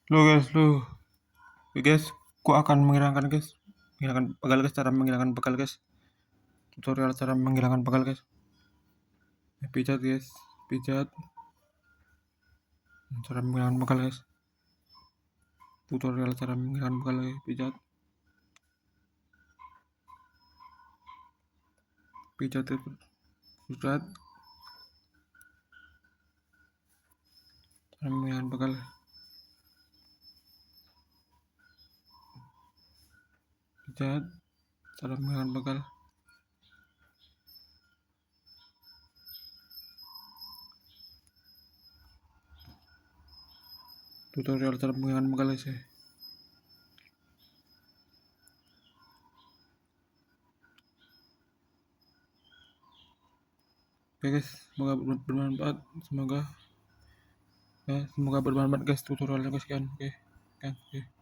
Lo guys, lo. Oke, guys, ku akan menghilangkan pegal guys, cara menghilangkan pegal guys. Tutorial cara menghilangkan pegal guys. Pijat guys, pijat. Cara menghilangkan pegal guys. Tutorial cara menghilangkan pegal guys, pijat. Pijat itu. Pijat. Cara menghilangkan pegal. Pijat. Cara menghilangkan pegal. Tutorial cara menghilangkan pegal guys. Oke guys, semoga bermanfaat. Semoga bermanfaat guys tutorialnya guys kan. Oke. Kan. Oke.